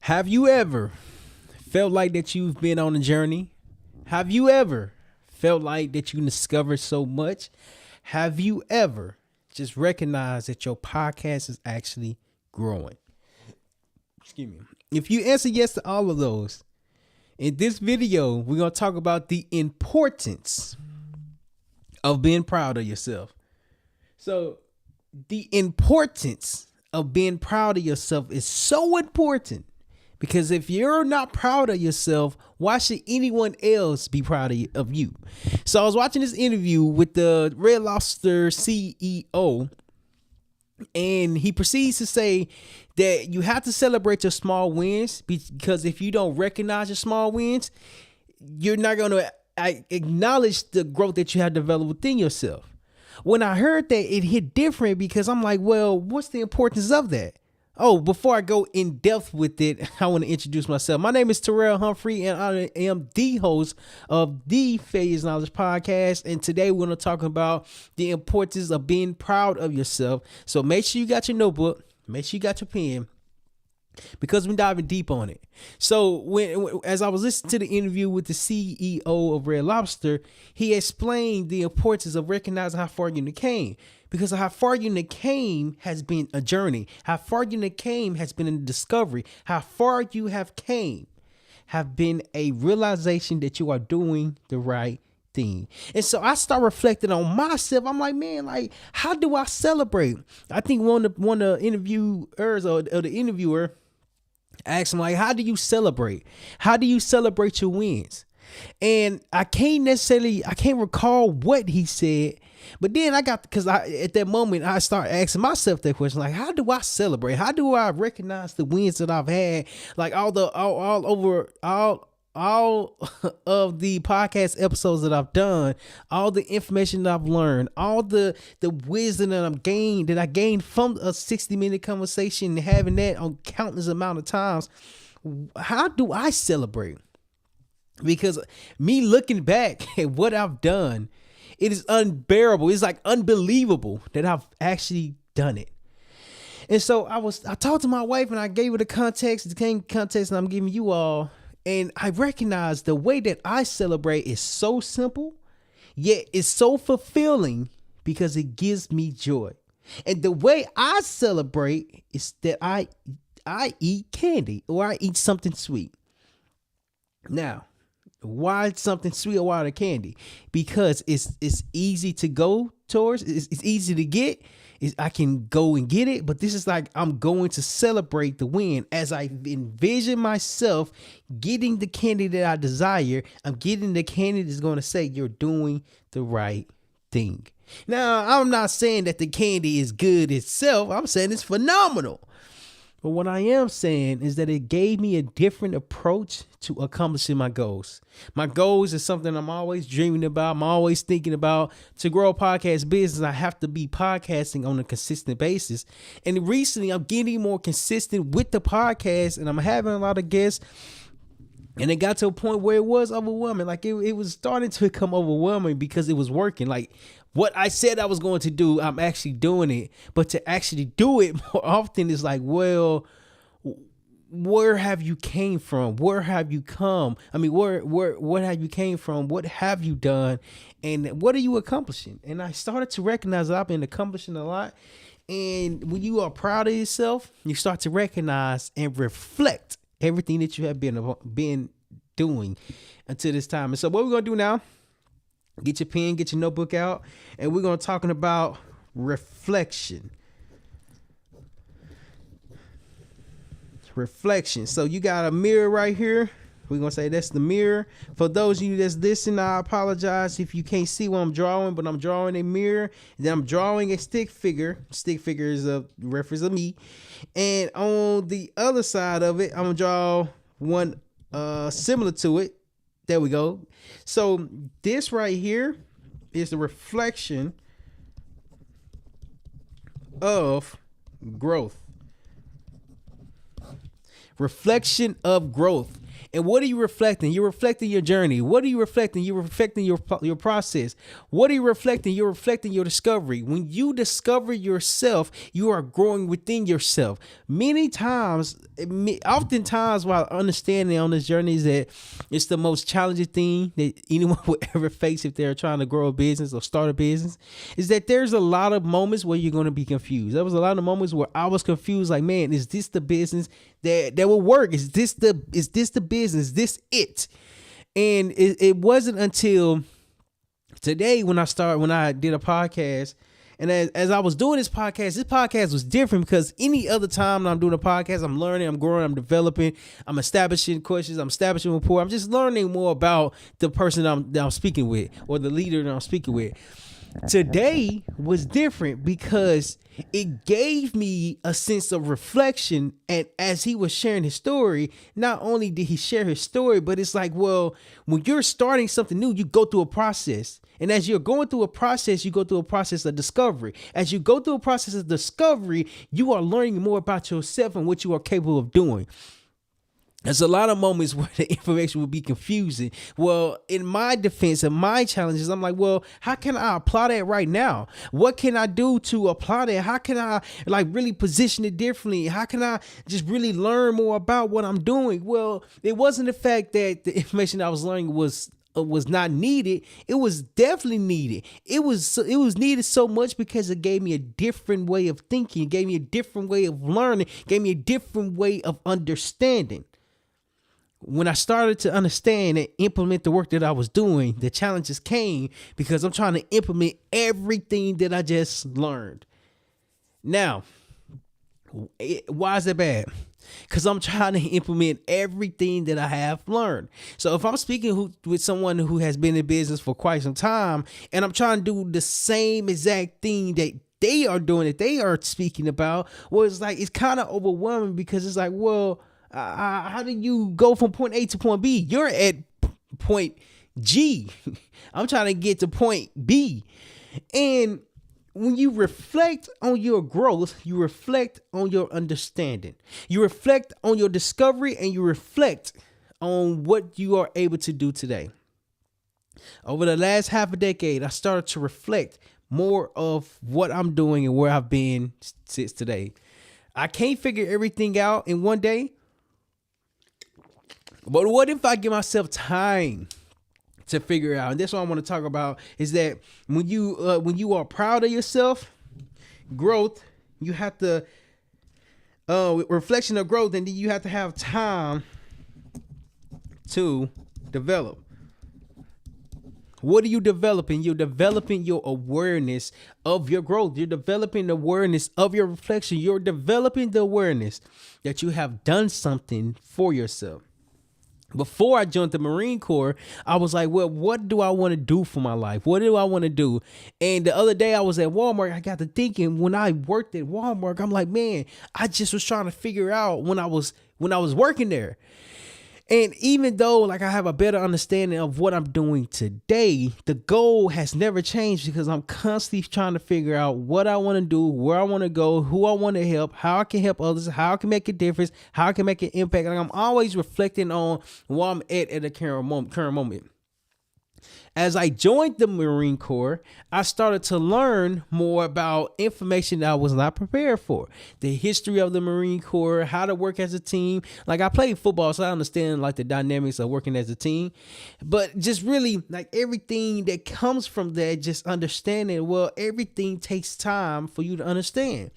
Have you ever felt like that you've been on a journey? Have you ever felt like that you discovered so much? Have you ever just recognized that your podcast is actually growing? Excuse me. If you answer yes to all of those, in this video, we're going to talk about the importance of being proud of yourself. So, the importance of being proud of yourself is so important because if you're not proud of yourself, why should anyone else be proud of you? So, I was watching this interview with the Red Lobster CEO, and he proceeds to say that you have to celebrate your small wins because if you don't recognize your small wins, you're not going to acknowledge the growth that you have developed within yourself. When I heard that, it hit different because I'm like, well, what's the importance of that? Oh, before I go in depth with it, I want to introduce myself. My name is Terryl Humphrey, and I am the host of the Failures Knowledge Podcast. And today we're going to talk about the importance of being proud of yourself. So make sure you got your notebook, make sure you got your pen, because we're diving deep on it. So as I was listening to the interview with the CEO of Red Lobster, he explained the importance of recognizing how far you came. Because how far you came has been a journey. How far you came has been a discovery. How far you have came have been a realization that you are doing the right thing. And so I start reflecting on myself. I'm like, man, like, how do I celebrate? I think one of the interviewers or the interviewer asked him, like, how do you celebrate? How do you celebrate your wins? And I can't recall what he said. But then at that moment, I started asking myself that question, like, how do I celebrate? How do I recognize the wins that I've had? Like all of the podcast episodes that I've done, all the information that I've learned, all the wisdom that I gained from a 60-minute conversation and having that on countless amount of times. How do I celebrate? Because me looking back at what I've done, it is unbearable. It's like unbelievable that I've actually done it. And so I talked to my wife and I gave her the same context that I'm giving you all. And I recognize the way that I celebrate is so simple, yet it's so fulfilling because it gives me joy. And the way I celebrate is that I eat candy or I eat something sweet. Now, why something sweet or why the candy? Because it's easy to go towards. It's easy to get. I can go and get it, but this is like I'm going to celebrate the win as I envision myself getting the candy that I desire. I'm getting the candy that's going to say you're doing the right thing. Now, I'm not saying that the candy is good itself. I'm saying it's phenomenal. But what I am saying is that it gave me a different approach to accomplishing my goals. My goals is something I'm always dreaming about. I'm always thinking about. To grow a podcast business, I have to be podcasting on a consistent basis. And recently, I'm getting more consistent with the podcast, and I'm having a lot of guests. And it got to a point where it was overwhelming. Like it was starting to become overwhelming because it was working. Like what I said I was going to do, I'm actually doing it. But to actually do it more often is like, well, where have you came from? Where have you come? I mean, what have you came from? What have you done? And what are you accomplishing? And I started to recognize that I've been accomplishing a lot. And when you are proud of yourself, you start to recognize and reflect everything that you have been doing until this time. And so what we're going to do now, get your pen, get your notebook out, and we're going to talking about reflection. Reflection. So you got a mirror right here. We're going to say that's the mirror. For those of you that's listening, I apologize if you can't see what I'm drawing, but I'm drawing a mirror. And then I'm drawing a stick figure. Stick figure is a reference of me. And on the other side of it, I'm going to draw one similar to it. There we go. So this right here is the reflection of growth. Reflection of growth. And what are you reflecting? You're reflecting your journey. What are you reflecting? You're reflecting your process. What are you reflecting? You're reflecting your discovery. When you discover yourself, you are growing within yourself. Oftentimes, while understanding on this journey is that it's the most challenging thing that anyone will ever face if they're trying to grow a business or start a business, is that there's a lot of moments where you're going to be confused. There was a lot of moments where I was confused, like, man, is this the business that will work? Is this the business? Is this it? And it wasn't until today when I did a podcast. And as I was doing this podcast was different because any other time I'm doing a podcast, I'm learning, I'm growing, I'm developing, I'm establishing questions, I'm establishing rapport. I'm just learning more about the person that I'm speaking with or the leader that I'm speaking with. Today was different because it gave me a sense of reflection. And as he was sharing his story, not only did he share his story, but it's like, well, when you're starting something new, you go through a process. And as you're going through a process, you go through a process of discovery. As you go through a process of discovery, you are learning more about yourself and what you are capable of doing. There's a lot of moments where the information will be confusing. Well, in my defense and my challenges, I'm like, well, how can I apply that right now? What can I do to apply that? How can I really position it differently? How can I just really learn more about what I'm doing? Well, it wasn't the fact that the information I was learning was not needed. It was definitely needed. It was needed so much because it gave me a different way of thinking, it gave me a different way of learning, gave me a different way of understanding. When I started to understand and implement the work that I was doing, the challenges came because I'm trying to implement everything that I just learned. Now, why is that bad? Because I'm trying to implement everything that I have learned. So if I'm speaking with someone who has been in business for quite some time, and I'm trying to do the same exact thing that they are doing, that they are speaking about, well, it's kind of overwhelming because it's like, well, how do you go from point A to point B? You're at point G. I'm trying to get to point B. And when you reflect on your growth, you reflect on your understanding. You reflect on your discovery, and you reflect on what you are able to do today. Over the last half a decade, I started to reflect more of what I'm doing and where I've been since today. I can't figure everything out in one day. But what if I give myself time to figure it out? And that's what I want to talk about, is that when you are proud of yourself, growth, you have to reflection of growth, and then you have to have time to develop. What are you developing? You're developing your awareness of your growth. You're developing the awareness of your reflection. You're developing the awareness that you have done something for yourself. Before I joined the Marine Corps, I was like, well, what do I want to do for my life? What do I want to do? And the other day I was at Walmart. I got to thinking, when I worked at Walmart, I'm like, man, I just was trying to figure out when I was working there. And even though I have a better understanding of what I'm doing today, the goal has never changed because I'm constantly trying to figure out what I want to do, where I want to go, who I want to help, how I can help others, how I can make a difference, how I can make an impact. I'm always reflecting on where I'm at the current moment. As I joined the Marine Corps, I started to learn more about information that I was not prepared for. The history of the Marine Corps, how to work as a team. I played football, so I understand the dynamics of working as a team. But just really everything that comes from that, just understanding, well, everything takes time for you to understand.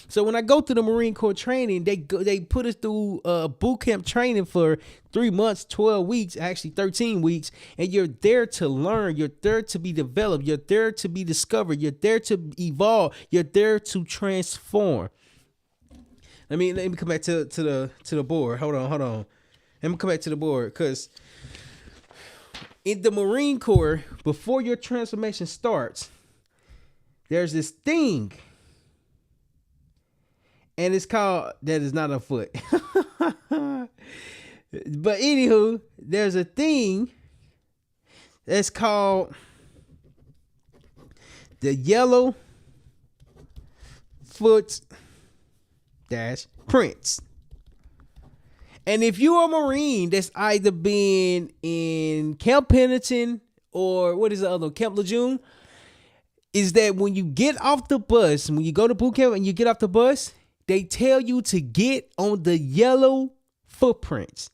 So when I go through the Marine Corps training, they put us through boot camp training for 3 months, 12 weeks, actually 13 weeks. And you're there to learn. You're there to be developed. You're there to be discovered. You're there to evolve. You're there to transform. Let me come back to the board. Hold on. Let me come back to the board, because in the Marine Corps, before your transformation starts, there's this thing. And it's called, that is not a foot. But anywho, there's a thing that's called the yellow foot dash prints. And if you're a Marine that's either been in Camp Pendleton or what is the other one, Camp Lejeune, is that when you get off the bus, when you go to boot camp and you get off the bus, they tell you to get on the yellow footprints.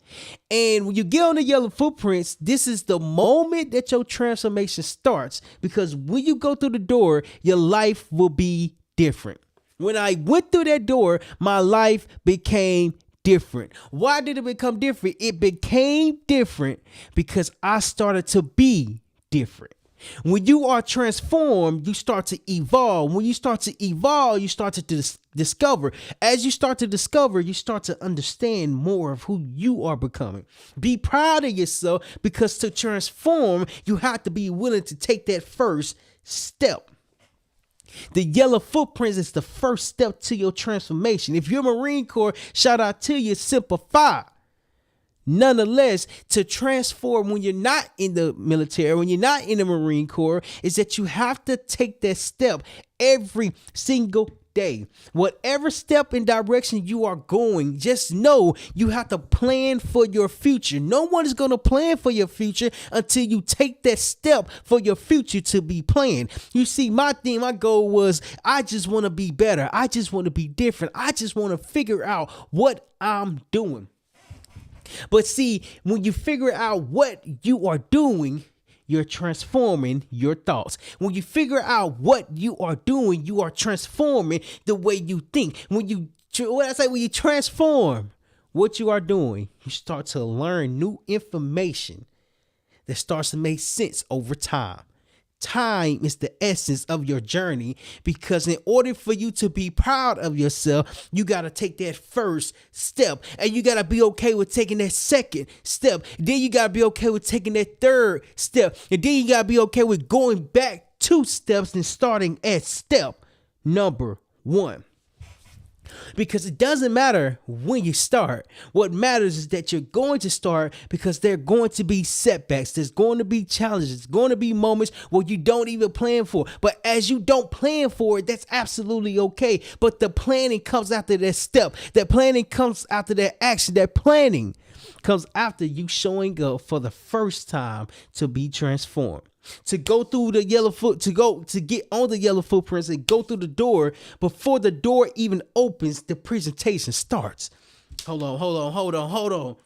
And when you get on the yellow footprints, this is the moment that your transformation starts, because when you go through the door, your life will be different. When I went through that door, my life became different. Why did it become different? It became different because I started to be different. When you are transformed, you start to evolve. When you start to evolve, you start to discover. As you start to discover, you start to understand more of who you are becoming. Be proud of yourself, because to transform, you have to be willing to take that first step. The yellow footprints is the first step to your transformation. If you're Marine Corps, shout out to you, simplify. Nonetheless, to transform when you're not in the military, when you're not in the Marine Corps, is that you have to take that step every single day. Whatever step and direction you are going, just know you have to plan for your future. No one is going to plan for your future until you take that step for your future to be planned. You see, my goal was, I just want to be better. I just want to be different. I just want to figure out what I'm doing. But see, when you figure out what you are doing, you're transforming your thoughts. When you figure out what you are doing, you are transforming the way you think. When you transform what you are doing, you start to learn new information that starts to make sense over time. Time is the essence of your journey, because in order for you to be proud of yourself, you got to take that first step, and you got to be okay with taking that second step. Then you got to be okay with taking that third step, and then you got to be okay with going back 2 steps and starting at step number 1. Because it doesn't matter when you start. What matters is that you're going to start, because there are going to be setbacks. There's going to be challenges. There's going to be moments where you don't even plan for. But as you don't plan for it, that's absolutely okay. But the planning comes after that step. That planning comes after that action. That planning comes after you showing up for the first time to be transformed. To go through the to get on the yellow footprints and go through the door, before the door even opens, the presentation starts. Hold on.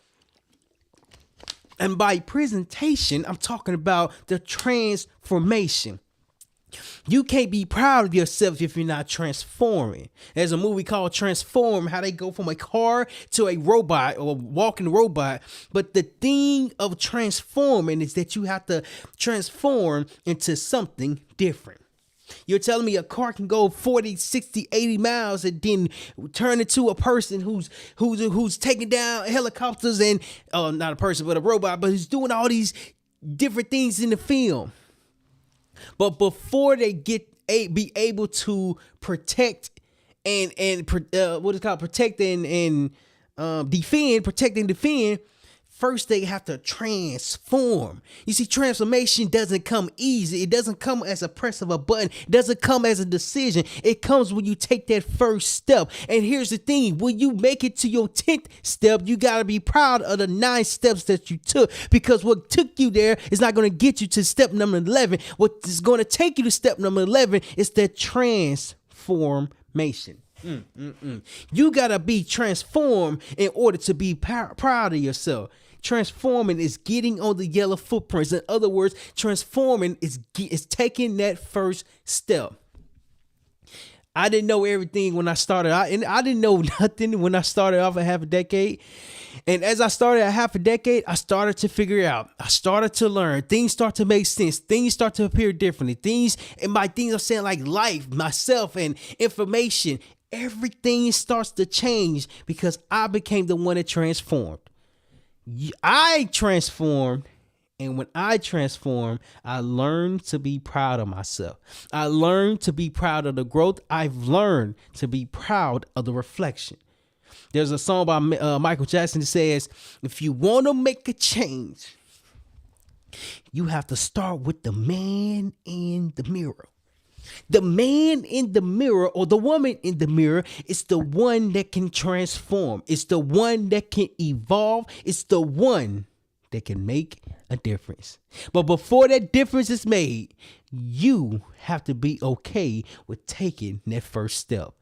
And by presentation, I'm talking about the transformation. You can't be proud of yourself if you're not transforming. There's a movie called Transform, how they go from a car to a robot or a walking robot. But the thing of transforming is that you have to transform into something different. You're telling me a car can go 40, 60, 80 miles and then turn into a person who's taking down helicopters and, not a person, but a robot, but who's doing all these different things in the film. But before they be able to protect and protect and defend, first they have to transform. You see, transformation doesn't come easy. It doesn't come as a press of a button. It doesn't come as a decision. It comes when you take that first step. And here's the thing. When you make it to your 10th step, you got to be proud of the 9 steps that you took, because what took you there is not going to get you to step number 11. What is going to take you to step number 11 is that transformation. You got to be transformed in order to be proud of yourself. Transforming is getting on the yellow footprints. In other words, transforming is taking that first step. I didn't know everything when I started. I didn't know nothing when I started off at half a decade. And as I started at half a decade, I started to figure it out. I started to learn. Things start to make sense. Things start to appear differently. Things I'm saying, like life, myself, and information. Everything starts to change because I became the one that transformed. I transformed, and when I transformed, I learned to be proud of myself. I learned to be proud of the growth. I've learned to be proud of the reflection. There's a song by Michael Jackson that says, if you want to make a change, you have to start with the man in the mirror. The man in the mirror or the woman in the mirror is the one that can transform. It's the one that can evolve. It's the one that can make a difference. But before that difference is made, you have to be okay with taking that first step.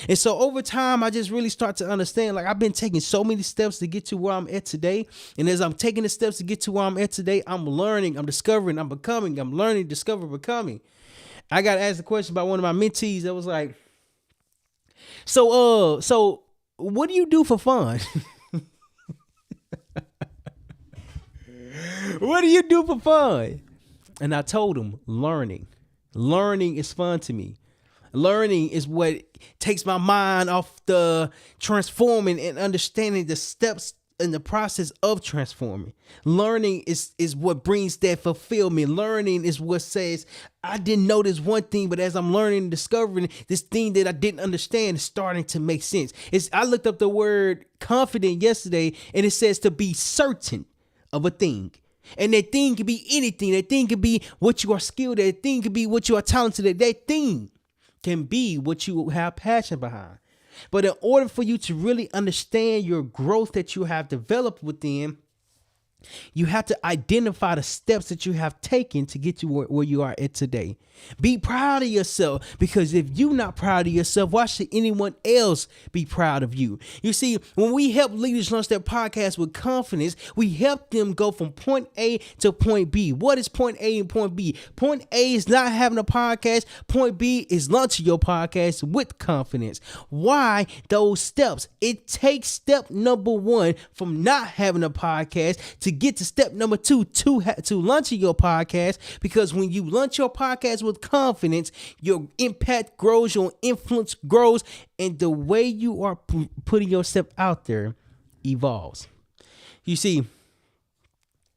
And so over time, I just really start to understand, like, I've been taking so many steps to get to where I'm at today. And as I'm taking the steps to get to where I'm at today, I'm learning, I'm discovering, I'm becoming, I'm learning, discovering, becoming. I got asked a question by one of my mentees that was like, so what do you do for fun? What do you do for fun? And I told him, learning. Learning is fun to me. Learning is what takes my mind off the transforming and understanding the steps in the process of transforming. Learning is what brings that fulfillment. Learning is what says, I didn't know this one thing, but as I'm learning and discovering this thing that I didn't understand, it's starting to make sense. I looked up the word confident yesterday, and it says to be certain of a thing. And that thing could be anything. That thing could be what you are skilled at. That thing could be what you are talented at. That thing can be what you have passion behind. But in order for you to really understand your growth that you have developed within, you have to identify the steps that you have taken to get to where you are at today. Be proud of yourself, because if you're not proud of yourself, why should anyone else be proud of you? You see, when we help leaders launch their podcast with confidence, we help them go from point A to point B. What is point A and point B? Point A is not having a podcast. Point B is launching your podcast with confidence. Why those steps? It takes step number one from not having a podcast to get to step number two to launching your podcast, because when you launch your podcast with confidence, your impact grows, your influence grows, and the way you are putting yourself out there evolves. You see,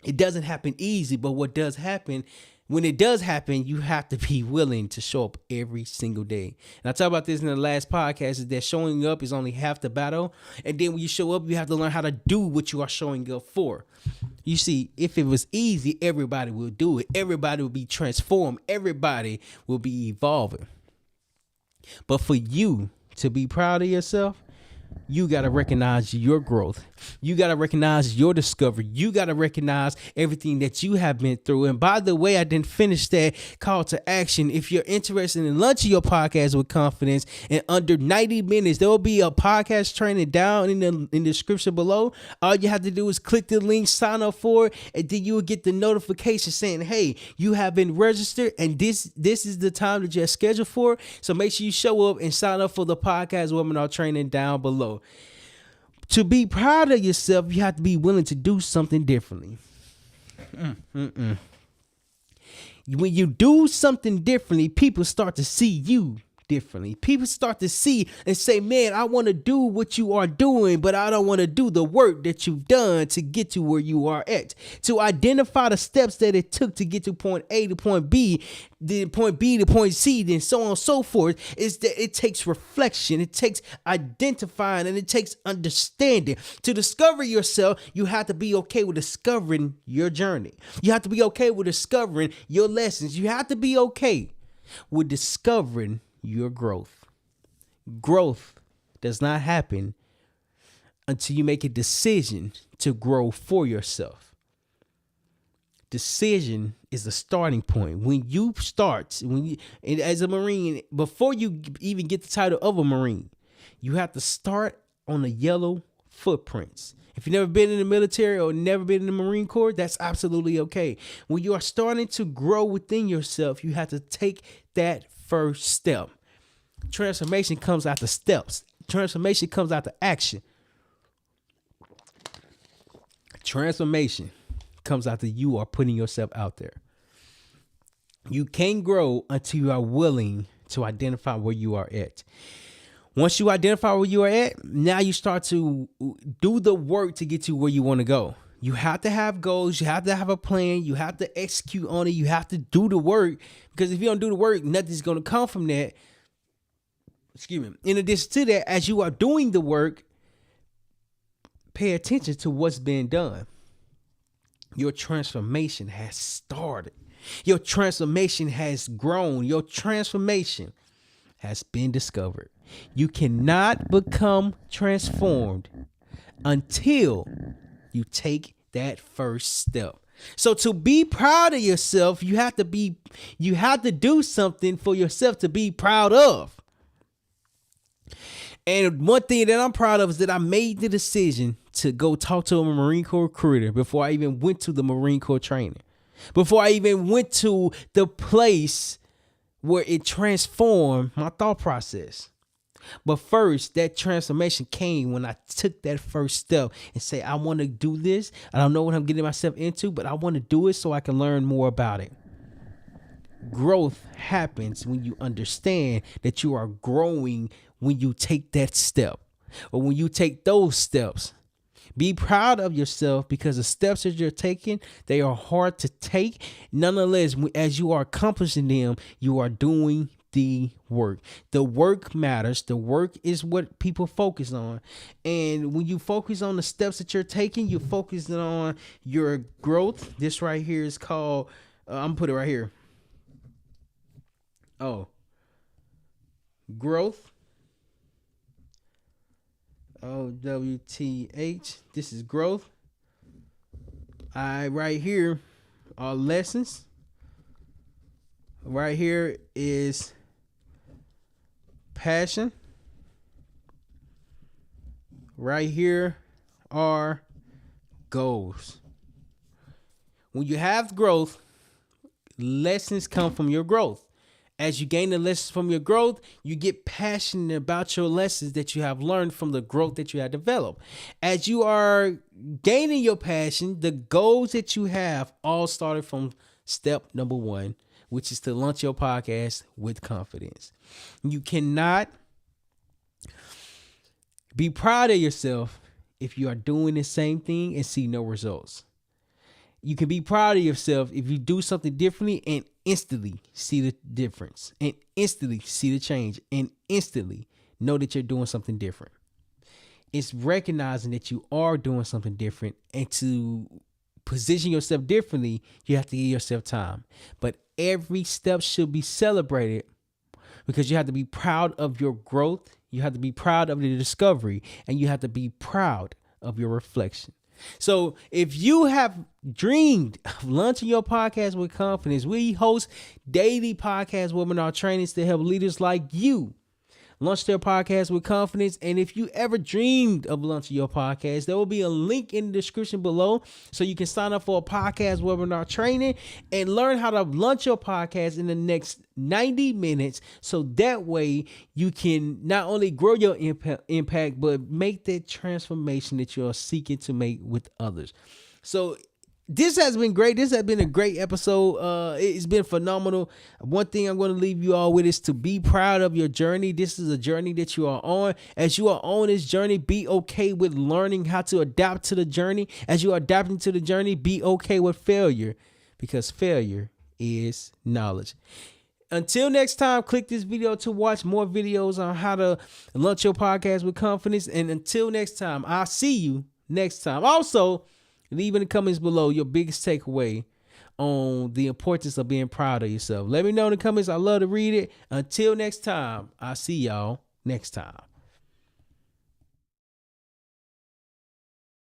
it doesn't happen easy, but what does happen, when it does happen, you have to be willing to show up every single day. And I talked about this in the last podcast, is that showing up is only half the battle. And then when you show up, you have to learn how to do what you are showing up for. You see, if it was easy, everybody will do it. Everybody will be transformed. Everybody will be evolving. But for you to be proud of yourself, you got to recognize your growth. You got to recognize your discovery. You got to recognize everything that you have been through. And by the way, I didn't finish that call to action. If you're interested in launching your podcast with confidence in under 90 minutes, there will be a podcast training down in the description below. All you have to do is click the link, sign up for it, and then you will get the notification saying, hey, you have been registered and this is the time that you're scheduled for. So make sure you show up and sign up for the podcast webinar training down below. To be proud of yourself, you have to be willing to do something differently. When you do something differently, people start to see you differently. People start to see and say, man, I want to do what you are doing, but I don't want to do the work that you've done to get to where you are at. To identify the steps that it took to get to point A to point B, then point B to point C, then so on and so forth, is that it takes reflection, it takes identifying, and it takes understanding. To discover yourself, you have to be okay with discovering your journey. You have to be okay with discovering your lessons. You have to be okay with discovering your growth. Growth does not happen until you make a decision to grow for yourself. Decision is the starting point. When you start, as a Marine, before you even get the title of a Marine, you have to start on the yellow footprints. If you've never been in the military or never been in the Marine Corps, that's absolutely okay. When you are starting to grow within yourself, you have to take that first step. Transformation comes after steps. Transformation comes after action. Transformation comes after you are putting yourself out there. You can't grow until you are willing to identify where you are at. Once you identify where you are at, now you start to do the work to get to where you want to go. You have to have goals. You have to have a plan. You have to execute on it. You have to do the work, because if you don't do the work, nothing's going to come from that. Excuse me. In addition to that, as you are doing the work, pay attention to what's being done. Your transformation has started. Your transformation has grown. Your transformation has been discovered. You cannot become transformed until you take that first step. So to be proud of yourself, you have to do something for yourself to be proud of. And one thing that I'm proud of is that I made the decision to go talk to a Marine Corps recruiter before I even went to the Marine Corps training. Before I even went to the place where it transformed my thought process. But first, that transformation came when I took that first step and say, I want to do this. I don't know what I'm getting myself into, but I want to do it so I can learn more about it. Growth happens when you understand that you are growing when you take that step or when you take those steps. Be proud of yourself because the steps that you're taking, they are hard to take. Nonetheless, as you are accomplishing them, you are doing the work. The work matters. The work is what people focus on. And when you focus on the steps that you're taking, you're focusing on your growth. This right here is called, I'm going to put it right here. Oh, growth. OWTH. This is growth. Right here are lessons. Right here is passion. Right here are goals. When you have growth, lessons come from your growth. As you gain the lessons from your growth, you get passionate about your lessons that you have learned from the growth that you have developed. As you are gaining your passion, the goals that you have all started from step number 1, which is to launch your podcast with confidence. You cannot be proud of yourself if you are doing the same thing and see no results. You can be proud of yourself if you do something differently and instantly see the difference and instantly see the change and instantly know that you're doing something different. It's recognizing that you are doing something different, and to position yourself differently, you have to give yourself time. But every step should be celebrated because you have to be proud of your growth. You have to be proud of the discovery, and you have to be proud of your reflection. So if you have dreamed of launching your podcast with confidence, we host daily podcast webinar trainings to help leaders like you launch their podcast with confidence. And if you ever dreamed of launching your podcast, there will be a link in the description below so you can sign up for a podcast webinar training and learn how to launch your podcast in the next 90 minutes. So that way you can not only grow your impact, but make that transformation that you're seeking to make with others. So this has been great. This has been a great episode. It's been phenomenal. One thing I'm going to leave you all with is to be proud of your journey. This is a journey that you are on. As you are on this journey, be okay with learning how to adapt to the journey. As you are adapting to the journey, be okay with failure, because failure is knowledge. Until next time, click this video to watch more videos on how to launch your podcast with confidence. And until next time, I'll see you next time. Also, leave in the comments below your biggest takeaway on the importance of being proud of yourself. Let me know in the comments. I love to read it. Until next time, I'll see y'all next time.